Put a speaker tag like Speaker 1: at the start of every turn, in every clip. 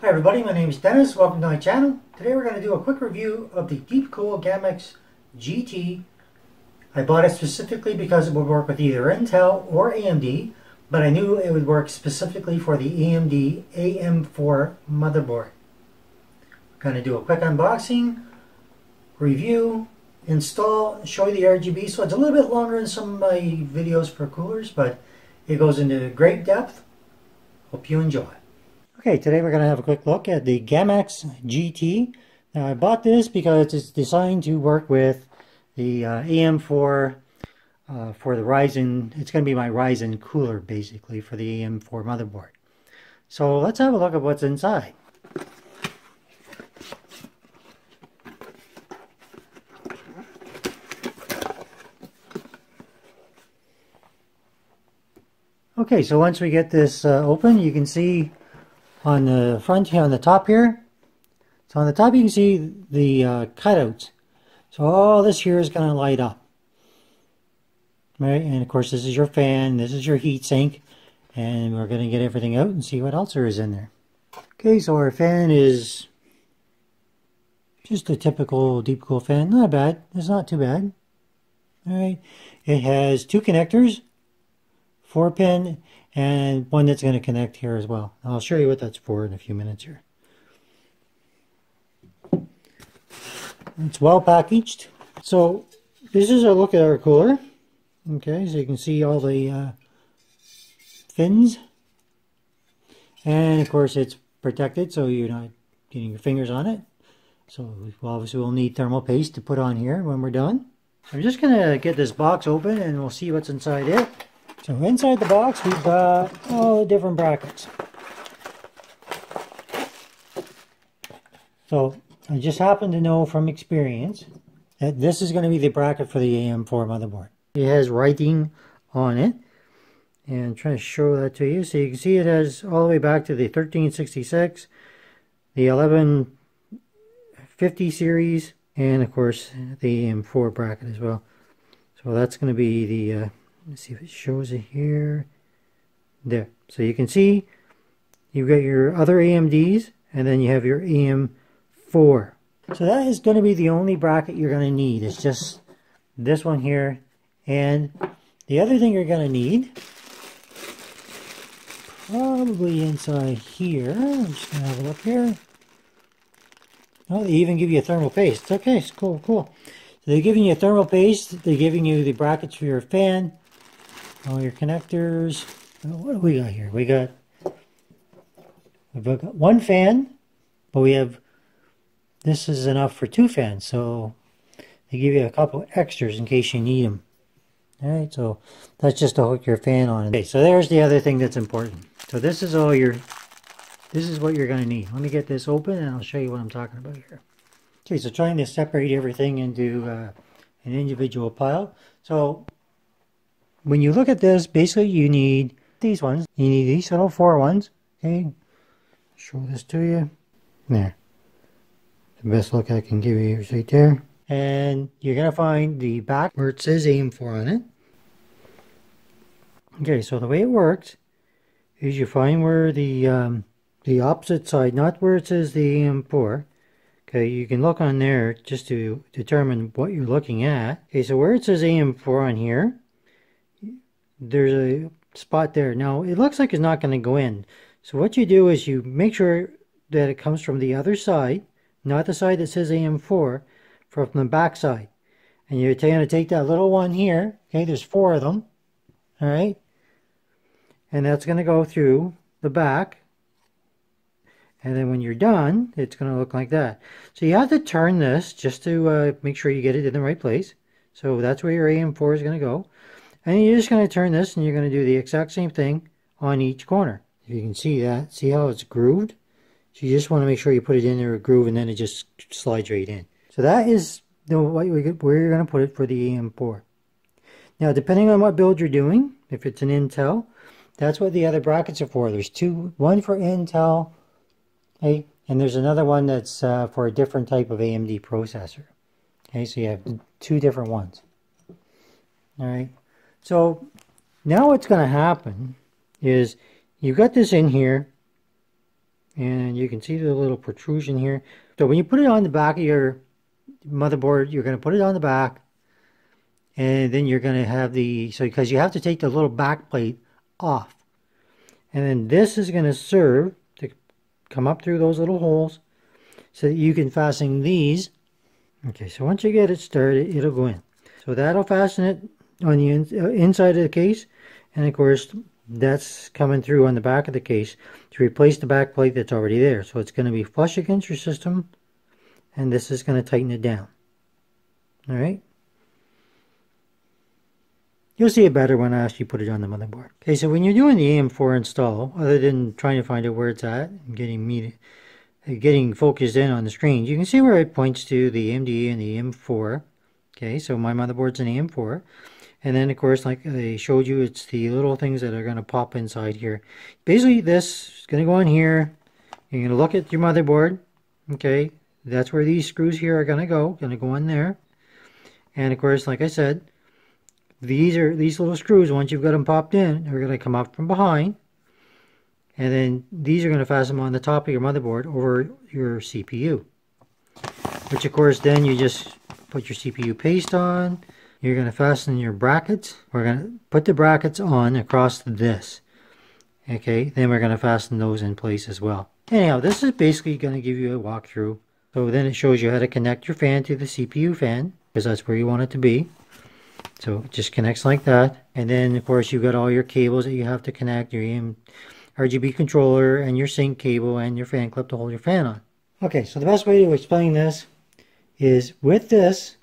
Speaker 1: Hi everybody, my name is Dennis. Welcome to my channel. Today we're going to do a quick review of the Deepcool GAMMAXX GT. I bought it specifically because it would work with either Intel or AMD, but I knew it would work specifically for the AMD AM4 motherboard. I'm going to do a quick unboxing, review, install, show you the RGB. So it's a little bit longer than some of my videos for coolers, but it goes into great depth. Hope you enjoy. Okay, today we're going to have a quick look at the GAMMAXX GT. Now I bought this because it's designed to work with the AM4 for the Ryzen. It's going to be my Ryzen cooler basically for the AM4 motherboard. So let's have a look at what's inside. Okay, so once we get this open, you can see on the front here, on the top here, so on the top you can see the cutouts. So all this here is going to light up. Right, and of course this is your fan, this is your heat sink, and we're going to get everything out and see what else there is in there. Okay, so our fan is just a typical Deepcool fan. Not bad, it's not too bad. Alright, it has two connectors, 4-pin, and one that's going to connect here as well. I'll show you what that's for in a few minutes here. It's well packaged. So this is a look at our cooler. Okay, so you can see all the fins. And of course it's protected so you're not getting your fingers on it. So obviously we'll need thermal paste to put on here when we're done. I'm just going to get this box open and we'll see what's inside it. So inside the box we've got all the different brackets. So I just happen to know from experience that this is going to be the bracket for the AM4 motherboard. It has writing on it, and I'm trying to show that to you. So you can see it has all the way back to the 1366, the 1150 series, and of course the AM4 bracket as well. So that's going to be the let's see if it shows it here. There. So you can see you've got your other AMDs and then you have your AM4. So that is going to be the only bracket you're going to need. It's just this one here. And the other thing you're going to need, probably inside here. I'm just going to have a look here. Oh, they even give you a thermal paste. Okay, it's cool, cool. So they're giving you a thermal paste. They're giving you the brackets for your fan. All your connectors. What do we got here? We've got one fan, but we have, this is enough for two fans, so they give you a couple extras in case you need them. Alright, so that's just to hook your fan on. Okay, so there's the other thing that's important. So this is all your, this is what you're going to need. Let me get this open and I'll show you what I'm talking about here. Okay, so trying to separate everything into an individual pile. So when you look at this, basically you need these ones. You need these little 4 ones. Okay, show this to you. There. The best look I can give you is right there. And you're going to find the back where it says AM4 on it. Okay, so the way it works is you find where the opposite side, not where it says the AM4. Okay, you can look on there just to determine what you're looking at. Okay, so where it says AM4 on here, there's a spot there. Now it looks like it's not going to go in, so what you do is you make sure that it comes from the other side, not the side that says AM4, from the back side. And you're going to take that little one here. Okay, there's 4 of them. All right, and that's going to go through the back, and then when you're done it's going to look like that. So you have to turn this just to make sure you get it in the right place. So that's where your AM4 is going to go. And you're just going to turn this and you're going to do the exact same thing on each corner. If you can see that, see how it's grooved? So you just want to make sure you put it in there a groove and then it just slides right in. So that is where you're going to put it for the AM4. Now depending on what build you're doing, if it's an Intel, that's what the other brackets are for. There's two, one for Intel, okay, and there's another one that's for a different type of AMD processor. Okay, so you have 2 different ones. Alright. So now what's going to happen is you've got this in here and you can see the little protrusion here. So when you put it on the back of your motherboard, you're going to put it on the back, and then you're going to have because you have to take the little back plate off, and then this is going to serve to come up through those little holes so that you can fasten these. Okay, so once you get it started, it'll go in. So that'll fasten it on the inside of the case, and of course that's coming through on the back of the case to replace the back plate that's already there. So it's going to be flush against your system, and this is going to tighten it down. All right. You'll see it better when I actually put it on the motherboard. Okay, so when you're doing the AM4 install, other than trying to find out where it's at and getting focused in on the screen, you can see where it points to the AMD and the AM4. Okay, so my motherboard's an AM4. And then, of course, like I showed you, it's the little things that are going to pop inside here. Basically, this is going to go in here. You're going to look at your motherboard. Okay, that's where these screws here are going to go in there. And, of course, like I said, these little screws, once you've got them popped in, are going to come up from behind. And then these are going to fasten them on the top of your motherboard over your CPU. Which, of course, then you just put your CPU paste on. You're going to fasten your brackets. We're going to put the brackets on across this. Okay, then we're going to fasten those in place as well. Anyhow, this is basically going to give you a walkthrough. So then it shows you how to connect your fan to the CPU fan, because that's where you want it to be. So it just connects like that. And then, of course, you've got all your cables that you have to connect, your RGB controller and your sync cable and your fan clip to hold your fan on. Okay, so the best way to explain this is with this,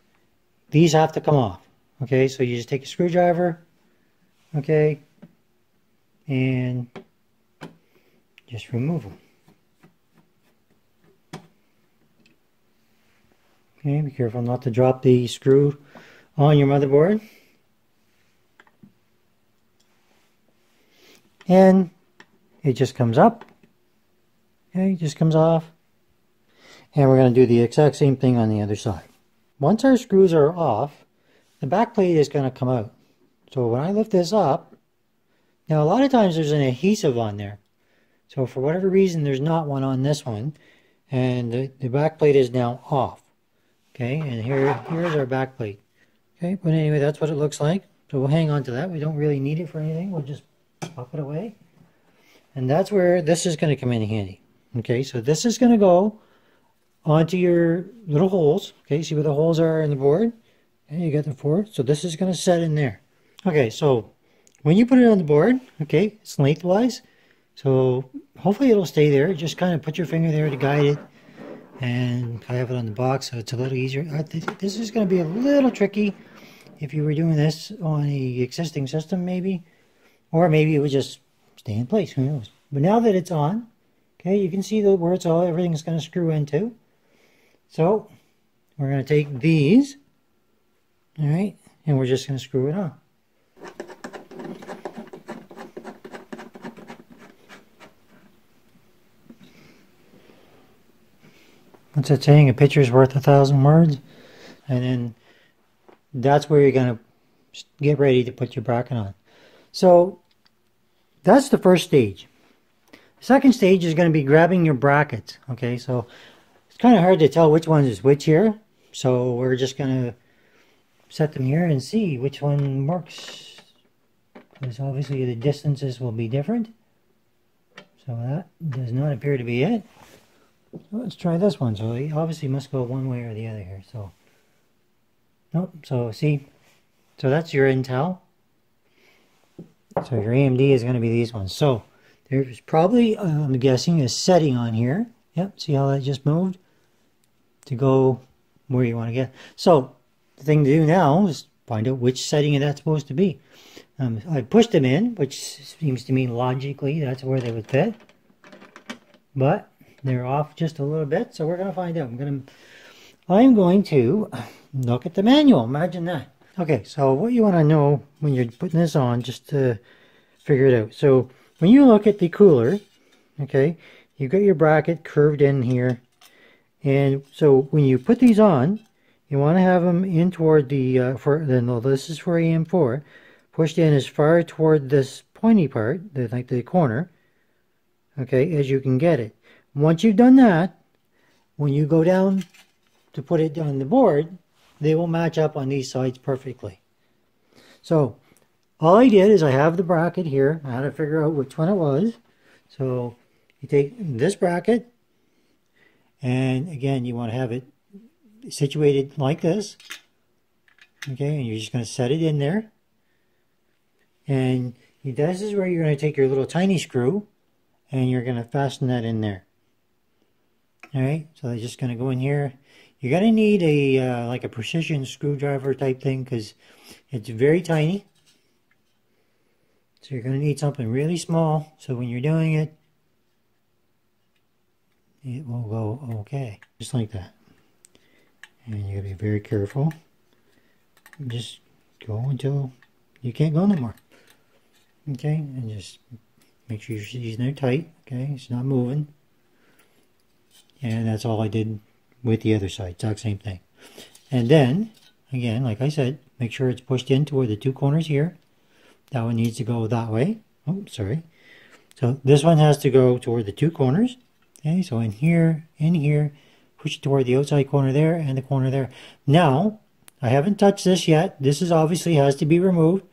Speaker 1: these have to come off. Okay, so you just take a screwdriver, okay, and just remove them. Okay, be careful not to drop the screw on your motherboard. And it just comes up. Okay, it just comes off. And we're going to do the exact same thing on the other side. Once our screws are off, the back plate is going to come out. So when I lift this up, now a lot of times there's an adhesive on there. So for whatever reason, there's not one on this one. And the back plate is now off. Okay, and here's our back plate. Okay, but anyway, that's what it looks like. So we'll hang on to that. We don't really need it for anything. We'll just pop it away. And that's where this is going to come in handy. Okay, so this is going to go onto your little holes. Okay, see where the holes are in the board? And you got the 4. So this is going to set in there. Okay, so when you put it on the board, okay, it's lengthwise. So hopefully it'll stay there. Just kind of put your finger there to guide it. And I have it on the box, so it's a little easier. This is going to be a little tricky if you were doing this on an existing system, maybe. Or maybe it would just stay in place, who knows. But now that it's on, okay, you can see where it's all, everything's going to screw into. So we're going to take these, all right, and we're just going to screw it on. What's that saying? A picture's worth 1,000 words. And then that's where you're going to get ready to put your bracket on. So that's the first stage. The second stage is going to be grabbing your brackets. Okay, so it's kind of hard to tell which one is which here. So we're just going to set them here and see which one works. Because obviously the distances will be different. So that does not appear to be it. So let's try this one. So it obviously must go one way or the other here. So nope. So see, so that's your Intel. So your AMD is going to be these ones. So there's probably, I'm guessing, a setting on here. Yep. See how that just moved to go where you want to get. So the thing to do now is find out which setting that's supposed to be. I pushed them in, which seems to me logically that's where they would fit. But they're off just a little bit, so we're going to find out. I'm going to look at the manual. Imagine that. Okay, so what you want to know when you're putting this on, just to figure it out. So when you look at the cooler, okay, you've got your bracket curved in here. And so when you put these on, you want to have them in toward the, this is for AM4, pushed in as far toward this pointy part, like the corner, okay, as you can get it. Once you've done that, when you go down to put it on the board, they will match up on these sides perfectly. So all I did is I have the bracket here. I had to figure out which one it was. So you take this bracket, and again, you want to have it situated like this. Okay, and you're just going to set it in there. And this is where you're going to take your little tiny screw, and you're going to fasten that in there. Alright, so they're just going to go in here. You're going to need a like a precision screwdriver type thing, because it's very tiny. So you're going to need something really small, so when you're doing it, it will go okay. Just like that. And you got to be very careful. Just go until you can't go no more. Okay, and just make sure you're using it tight. Okay, it's not moving. And that's all I did with the other side. Exact same thing. And then, again, like I said, make sure it's pushed in toward the two corners here. That one needs to go that way. Oh, sorry. So this one has to go toward the two corners. Okay, so in here, push it toward the outside corner there and the corner there. Now, I haven't touched this yet. This is obviously has to be removed.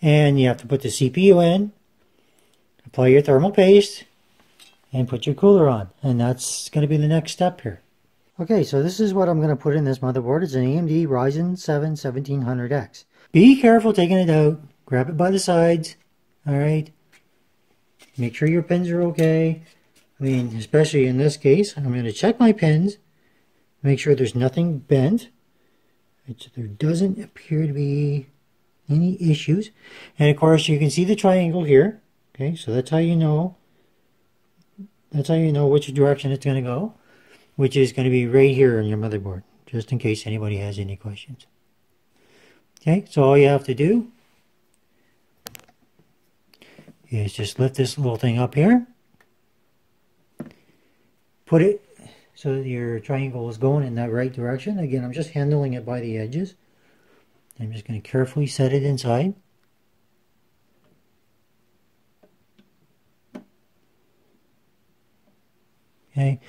Speaker 1: And you have to put the CPU in, apply your thermal paste, and put your cooler on. And that's going to be the next step here. Okay, so this is what I'm going to put in this motherboard. It's an AMD Ryzen 7 1700X. Be careful taking it out. Grab it by the sides. Alright. Make sure your pins are okay. I mean, especially in this case, I'm going to check my pins. Make sure there's nothing bent. There doesn't appear to be any issues. And of course, you can see the triangle here. Okay, so that's how you know. That's how you know which direction it's going to go, which is going to be right here on your motherboard, just in case anybody has any questions. Okay, so all you have to do is just lift this little thing up here, put it so that your triangle is going in that right direction. Again, I'm just handling it by the edges. I'm just going to carefully set it inside. Okay,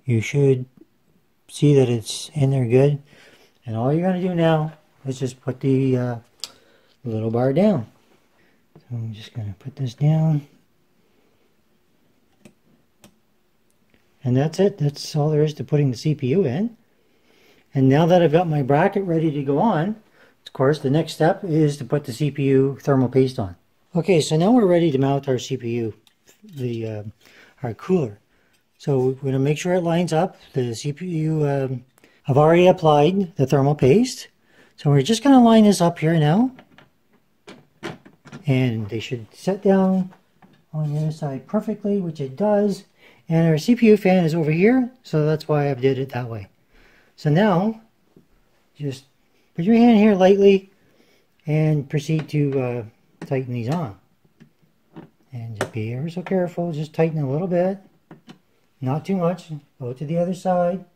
Speaker 1: you should see that it's in there good. And all you're going to do now is just put the little bar down. So I'm just going to put this down. And that's it. That's all there is to putting the CPU in. And now that I've got my bracket ready to go on, of course, the next step is to put the CPU thermal paste on. Okay, so now we're ready to mount our CPU, our cooler. So we're going to make sure it lines up. The CPU, I've already applied the thermal paste. So we're just going to line this up here now. And they should set down on the other side perfectly, which it does. And our CPU fan is over here, so that's why I've did it that way. So now, just put your hand here lightly and proceed to tighten these on. And just be ever so careful, just tighten a little bit. Not too much. Go to the other side.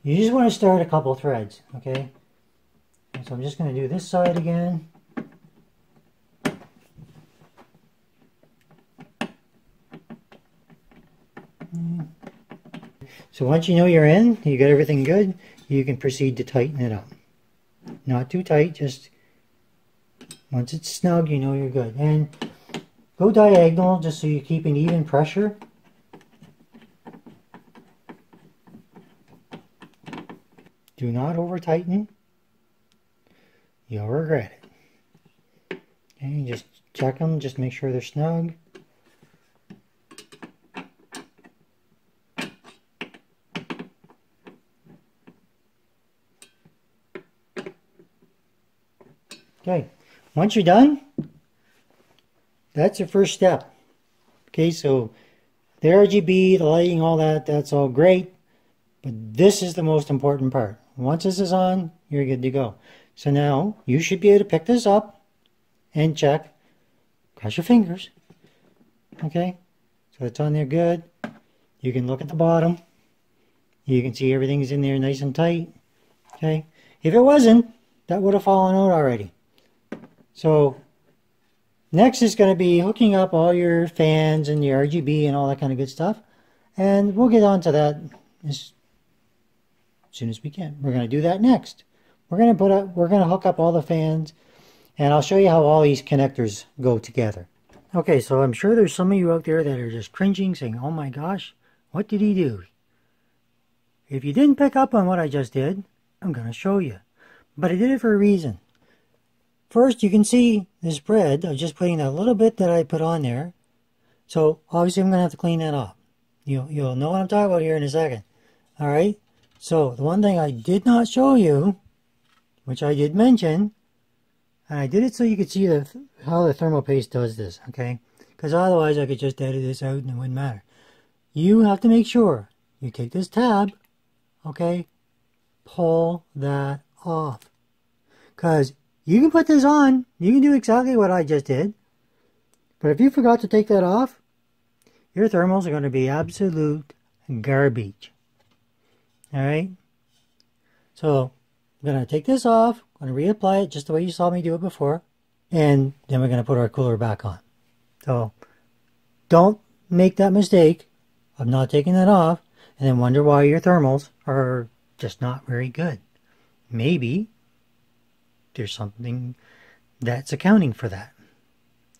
Speaker 1: You just want to start a couple threads, okay? And so I'm just going to do this side again. So once you know you're in, you got everything good, you can proceed to tighten it up. Not too tight, just once it's snug, you know you're good. And go diagonal just so you're keeping even pressure. Do not over tighten. You'll regret it. Okay, just check them, just make sure they're snug. Okay, once you're done, that's your first step. Okay, so the RGB, the lighting, all that, that's all great. But this is the most important part. Once this is on, you're good to go. So now, you should be able to pick this up and check. Cross your fingers. Okay, so it's on there good. You can look at the bottom. You can see everything's in there nice and tight. Okay, if it wasn't, that would have fallen out already. So Next is going to be hooking up all your fans and your RGB and all that kind of good stuff. And we'll get on to that as soon as we can. We're going to do that next. We're going to hook up all the fans, and I'll show you how all these connectors go together. Okay, so I'm sure there's some of you out there that are just cringing, saying, "Oh my gosh, what did he do?" If you didn't pick up on what I just did, I'm going to show you. But I did it for a reason. First, you can see the spread of just putting that little bit that I put on there. So obviously I'm going to have to clean that off. You'll know what I'm talking about here in a second. Alright, so the one thing I did not show you, which I did mention, and I did it so you could see how the thermal paste does this, okay? Because otherwise I could just edit this out and it wouldn't matter. You have to make sure you take this tab, okay, pull that off. Because you can put this on, you can do exactly what I just did, but if you forgot to take that off, your thermals are going to be absolute garbage. Alright? So, I'm going to take this off, I'm going to reapply it just the way you saw me do it before, and then we're going to put our cooler back on. So, don't make that mistake of not taking that off, and then wonder why your thermals are just not very good. Maybe there's something that's accounting for that.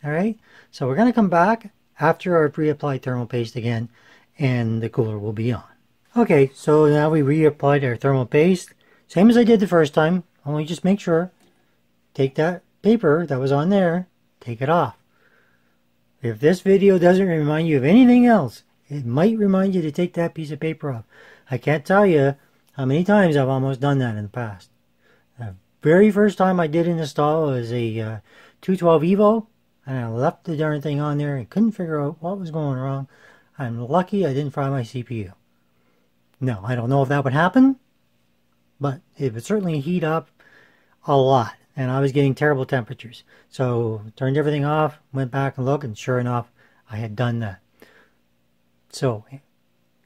Speaker 1: Alright, so we're going to come back after our pre-applied thermal paste again, and the cooler will be on. Okay, so now we reapplied our thermal paste, same as I did the first time, only just make sure, take that paper that was on there, take it off. If this video doesn't remind you of anything else, it might remind you to take that piece of paper off. I can't tell you how many times I've almost done that in the past. The very first time I did install was a 212 Evo, and I left the darn thing on there and couldn't figure out what was going wrong. I'm lucky I didn't fry my CPU. No, I don't know if that would happen, but it would certainly heat up a lot, and I was getting terrible temperatures. So turned everything off, went back and looked, and sure enough, I had done that. So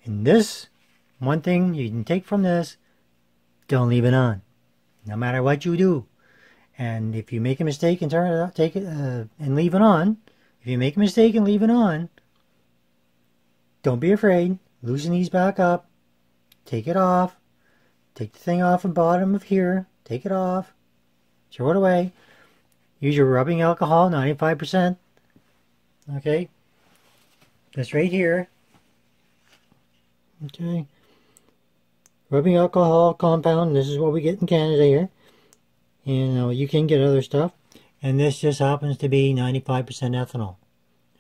Speaker 1: in this, one thing you can take from this, don't leave it on, no matter what you do. And if you make a mistake and turn it off, take it and leave it on. If you make a mistake and leave it on, don't be afraid. Loosen these back up. Take it off. Take the thing off the bottom of here. Take it off. Throw it away. Use your rubbing alcohol, 95%. Okay. That's right here. Okay. Rubbing alcohol compound. This is what we get in Canada here. And you can get other stuff. And this just happens to be 95% ethanol.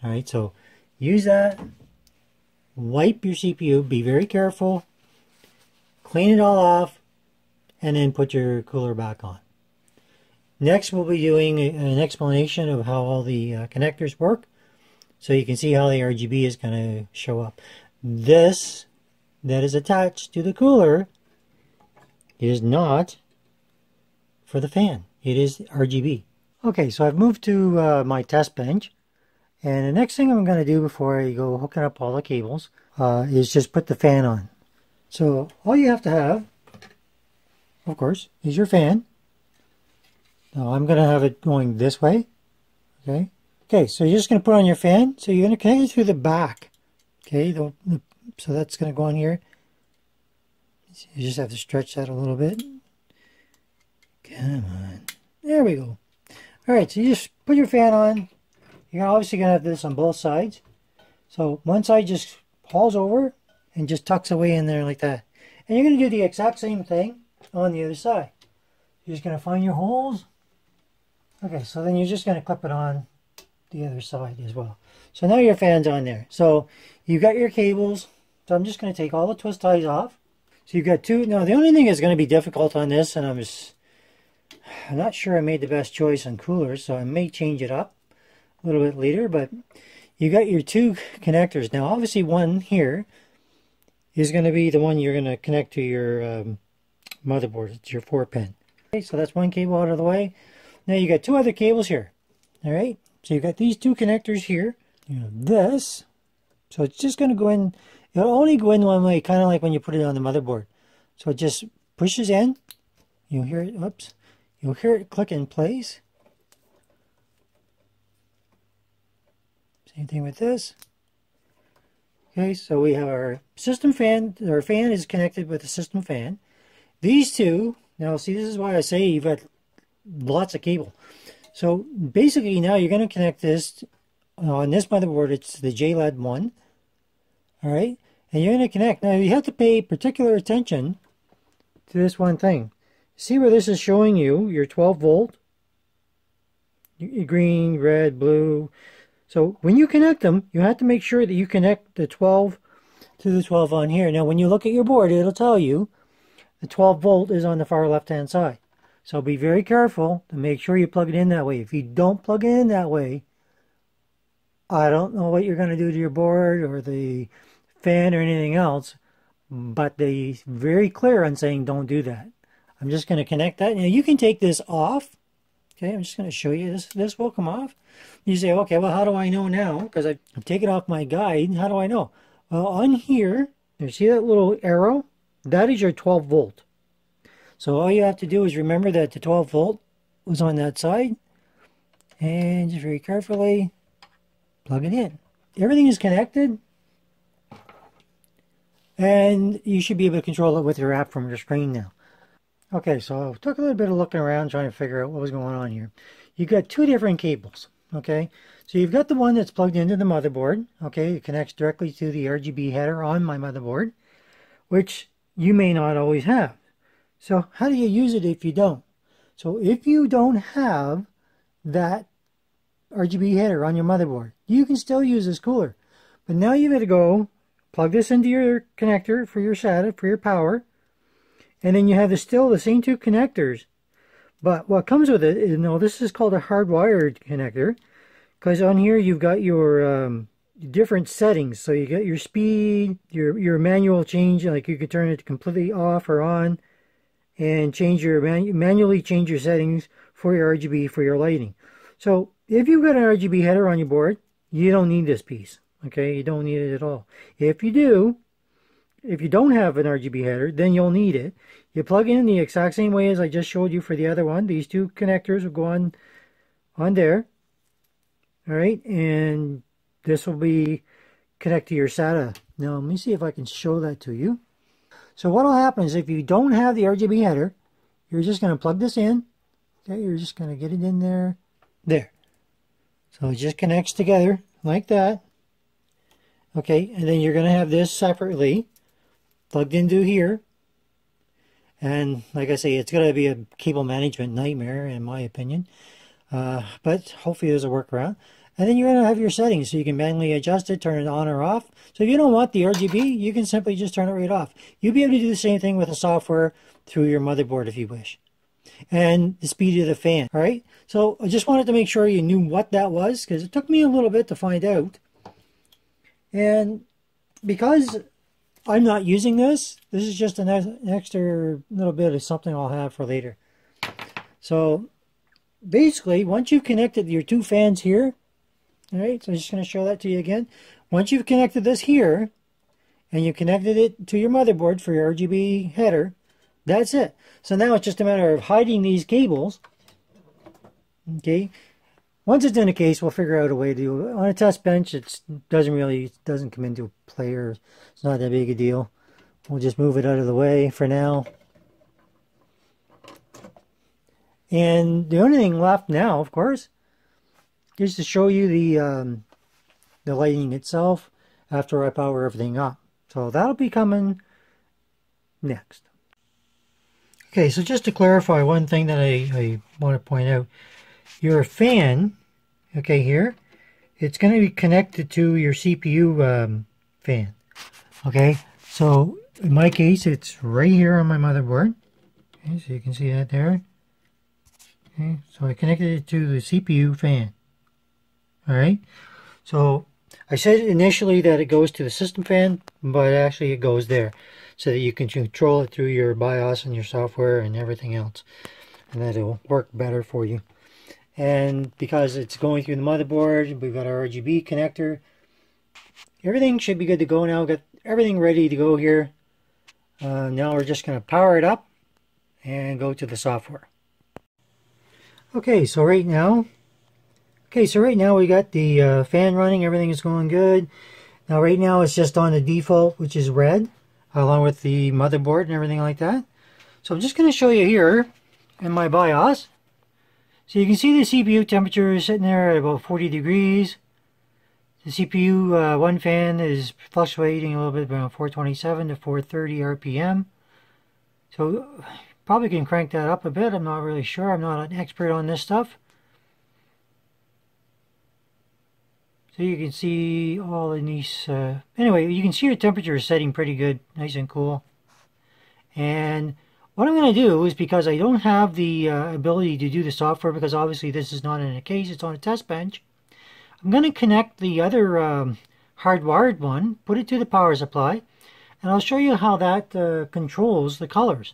Speaker 1: Alright, so use that. Wipe your CPU. Be very careful. Clean it all off. And then put your cooler back on. Next, we'll be doing an explanation of how all the connectors work. So you can see how the RGB is going to show up. This that is attached to the cooler is not for the fan. It is RGB. Okay, so I've moved to my test bench. And the next thing I'm going to do before I go hooking up all the cables is just put the fan on. So all you have to have, of course, is your fan. Now I'm going to have it going this way. Okay. Okay, so you're just going to put on your fan. So you're going to connect it through the back. Okay, so that's going to go on here. You just have to stretch that a little bit. Come on. There we go. Alright, so you just put your fan on. You're obviously going to have this on both sides. So one side just hauls over and just tucks away in there like that. And you're going to do the exact same thing on the other side. You're just going to find your holes. Okay, so then you're just going to clip it on the other side as well. So now your fan's on there. So you've got your cables. So I'm just going to take all the twist ties off. So you've got two. Now the only thing that's going to be difficult on this, and I'm not sure I made the best choice on coolers, so I may change it up a little bit later, but you got your two connectors. Now obviously one here is going to be the one you're going to connect to your motherboard. It's your 4-pin. Okay, so that's one cable out of the way. Now you got two other cables here. Alright, so you've got these two connectors here. You have this. So it's just going to go in. It'll only go in one way, kind of like when you put it on the motherboard. So it just pushes in. You'll hear it, oops. You'll hear it click in place. Same thing with this. Okay, so we have our system fan. Our fan is connected with the system fan. These two, now see, this is why I say you've got lots of cable. So basically now you're going to connect this on this motherboard. It's the JLED1. All right, and you're going to connect. Now you have to pay particular attention to this one thing. See where this is showing you your 12 volt, green, red, blue. So when you connect them, you have to make sure that you connect the 12 to the 12 on here. Now when you look at your board, it'll tell you the 12 volt is on the far left hand side. So be very careful to make sure you plug it in that way. If you don't plug it in that way, I don't know what you're going to do to your board or the fan or anything else, but they're very clear on saying don't do that. I'm just going to connect that. Now you can take this off. Okay, I'm just going to show you this. This will come off. You say, okay, well, how do I know now? Because I've taken off my guide. How do I know? Well, on here, you see that little arrow? That is your 12 volt. So all you have to do is remember that the 12 volt was on that side. And just very carefully plug it in. Everything is connected. And you should be able to control it with your app from your screen now. Okay, so I took a little bit of looking around trying to figure out what was going on here. You've got two different cables, okay? So you've got the one that's plugged into the motherboard, okay? It connects directly to the RGB header on my motherboard, which you may not always have. So how do you use it if you don't? So if you don't have that RGB header on your motherboard, you can still use this cooler. But now you've got to go plug this into your connector for your SATA, for your power. And then you have still the same two connectors. But what comes with it is, no, this is called a hardwired connector. Because on here you've got your different settings. So you got your speed, your manual change, like you can turn it completely off or on. And change your manually change your settings for your RGB, for your lighting. So if you've got an RGB header on your board, you don't need this piece. Okay, you don't need it at all. If you do, if you don't have an RGB header, then you'll need it. You plug in the exact same way as I just showed you for the other one. These two connectors will go on there. All right, and this will be connect to your SATA. Now, let me see if I can show that to you. So what will happen is if you don't have the RGB header, you're just going to plug this in. Okay, you're just going to get it in there. There. So it just connects together like that. Okay, and then you're going to have this separately plugged into here. And like I say, it's going to be a cable management nightmare in my opinion. But hopefully there's a workaround. And then you're going to have your settings so you can manually adjust it, turn it on or off. So if you don't want the RGB, you can simply just turn it right off. You'll be able to do the same thing with the software through your motherboard if you wish. And the speed of the fan, all right? So I just wanted to make sure you knew what that was because it took me a little bit to find out. And because I'm not using this, this is just an extra little bit of something I'll have for later. So basically, once you've connected your two fans here, all right, so I'm just going to show that to you again. Once you've connected this here, and you connected it to your motherboard for your RGB header, that's it. So now it's just a matter of hiding these cables. Okay. Once it's in a case, we'll figure out a way to do it. On a test bench, it doesn't come into play, or it's not that big a deal. We'll just move it out of the way for now. And the only thing left now, of course, is to show you the lighting itself after I power everything up. So that'll be coming next. Okay, so just to clarify one thing that I want to point out. Your fan, okay, here, it's going to be connected to your CPU fan. Okay, so in my case, it's right here on my motherboard. Okay, so you can see that there. Okay, so I connected it to the CPU fan. Alright, so I said initially that it goes to the system fan, but actually it goes there so that you can control it through your BIOS and your software and everything else, and that it'll work better for you. And because it's going through the motherboard, we've got our RGB connector. Everything should be good to go now. We've got everything ready to go here. Now we're just going to power it up and go to the software. Okay, so right now, Okay, so right now we got the fan running, everything is going good. Now right now it's just on the default, which is red, along with the motherboard and everything like that. So I'm just going to show you here in my BIOS. So you can see the CPU temperature is sitting there at about 40 degrees. The CPU one fan is fluctuating a little bit around 427 to 430 RPM. So probably can crank that up a bit. I'm not really sure. I'm not an expert on this stuff. So you can see all in these, anyway, you can see your temperature is setting pretty good, nice and cool. And what I'm going to do is, because I don't have the ability to do the software, because obviously this is not in a case, it's on a test bench, I'm going to connect the other hardwired one, put it to the power supply, and I'll show you how that controls the colors.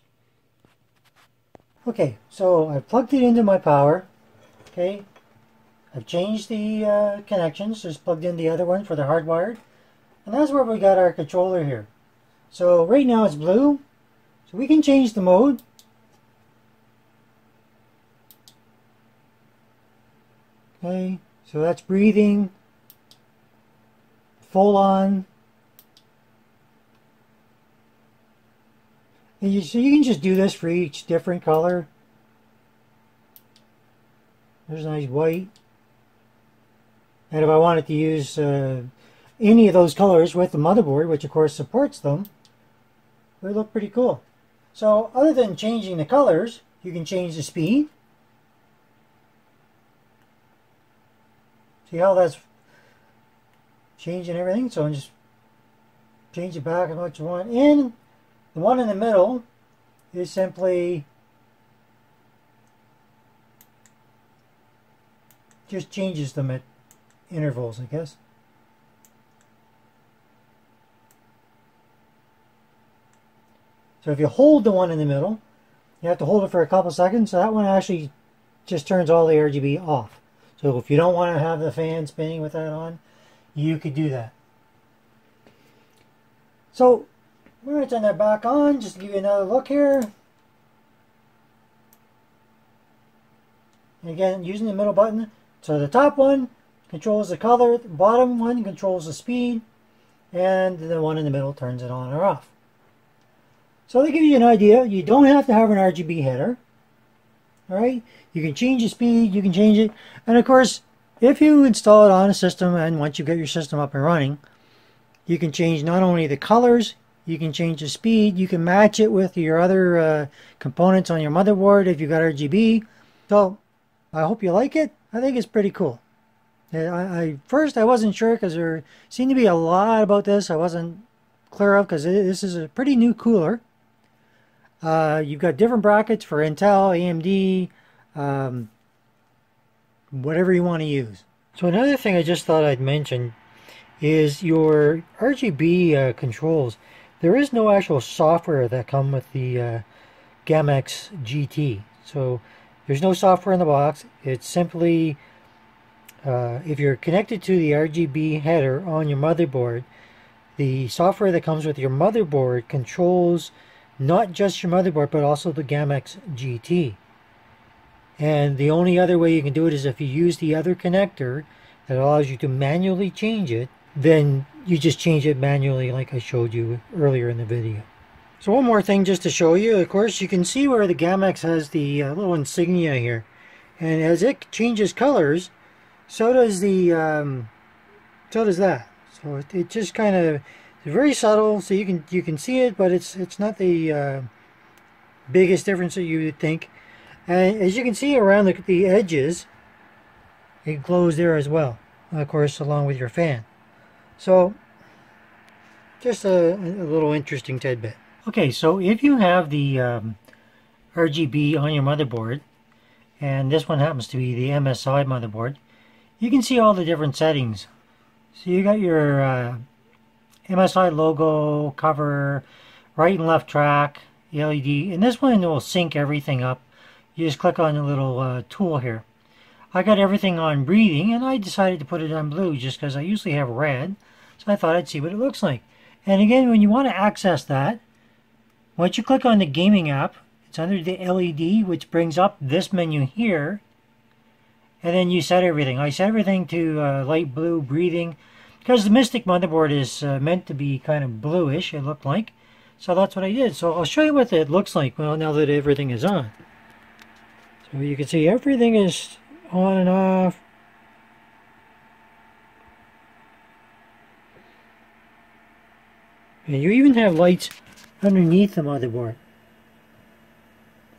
Speaker 1: Okay, so I plugged it into my power. Okay, I've changed the connections, just plugged in the other one for the hardwired. And that's where we got our controller here. So right now it's blue. So we can change the mode. Okay, so that's breathing, full on. And so you can just do this for each different color. There's a nice white. And if I wanted to use any of those colors with the motherboard, which of course supports them, it would look pretty cool. So other than changing the colors, you can change the speed. See how that's changing everything? So just change it back as much as you want. And the one in the middle is simply just changes them at intervals, I guess. So if you hold the one in the middle, you have to hold it for a couple seconds. So that one actually just turns all the RGB off. So if you don't want to have the fan spinning with that on, you could do that. So we're going to turn that back on just to give you another look here. And again, using the middle button. So the top one controls the color, the bottom one controls the speed, and the one in the middle turns it on or off. So to give you an idea, you don't have to have an RGB header. Alright, you can change the speed, you can change it, and of course, if you install it on a system, and once you get your system up and running, you can change not only the colors, you can change the speed, you can match it with your other components on your motherboard if you got RGB. So, I hope you like it. I think it's pretty cool. First I wasn't sure, because there seemed to be a lot about this I wasn't clear of, because this is a pretty new cooler. You've got different brackets for Intel, AMD, whatever you want to use. So another thing I just thought I'd mention is your RGB controls. There is no actual software that come with the GAMMAXX GT. So there's no software in the box. It's simply, if you're connected to the RGB header on your motherboard, the software that comes with your motherboard controls not just your motherboard, but also the GAMMAXX GT. And the only other way you can do it is if you use the other connector that allows you to manually change it, then you just change it manually like I showed you earlier in the video. So one more thing just to show you, of course, you can see where the GAMMAXX has the little insignia here. And as it changes colors, so does the, so does that. So it just kind of, it's very subtle, so you can see it, but it's not the biggest difference that you would think. And as you can see around the edges, it glows there as well, of course, along with your fan. So just a little interesting tidbit. Okay, so if you have the RGB on your motherboard, and this one happens to be the MSI motherboard, you can see all the different settings. So you got your MSI logo, cover, right and left track, LED, and this one will sync everything up. You just click on the little tool here. I got everything on breathing, and I decided to put it on blue just because I usually have red, so I thought I'd see what it looks like. And again, when you want to access that, once you click on the gaming app, it's under the LED, which brings up this menu here, and then you set everything. I set everything to light blue breathing because the Mystic motherboard is meant to be kind of bluish, it looked like. So that's what I did. So I'll show you what it looks like well now that everything is on. So you can see everything is on and off. And you even have lights underneath the motherboard.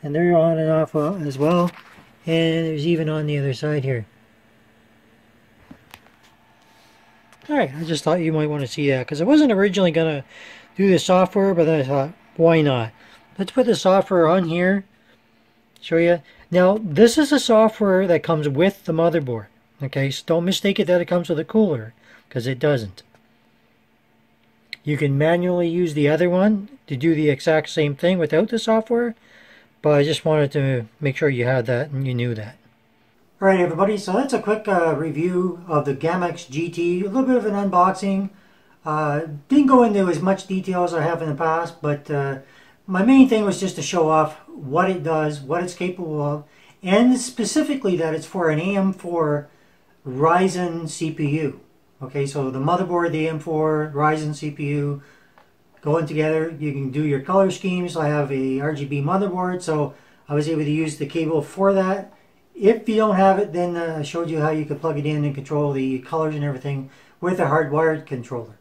Speaker 1: And they're on and off as well. And there's even on the other side here. Alright, I just thought you might want to see that because I wasn't originally going to do the software, but I thought, why not? Let's put the software on here, show you. Now, this is a software that comes with the motherboard. Okay, so don't mistake it that it comes with a cooler, because it doesn't. You can manually use the other one to do the exact same thing without the software, but I just wanted to make sure you had that and you knew that. Alright everybody, so that's a quick review of the GAMMAXX GT, a little bit of an unboxing. Didn't go into as much detail as I have in the past, but my main thing was just to show off what it does, what it's capable of, and specifically that it's for an AM4 Ryzen CPU. Okay, so the motherboard, the AM4 Ryzen CPU going together. You can do your color schemes. I have a RGB motherboard, so I was able to use the cable for that. If you don't have it, then I showed you how you could plug it in and control the colors and everything with a hardwired controller.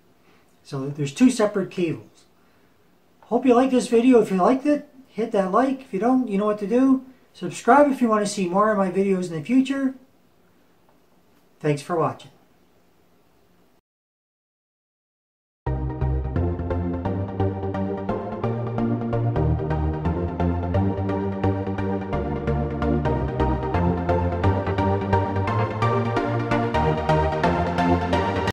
Speaker 1: So there's two separate cables. Hope you like this video. If you liked it, hit that like. If you don't, you know what to do. Subscribe if you want to see more of my videos in the future. Thanks for watching.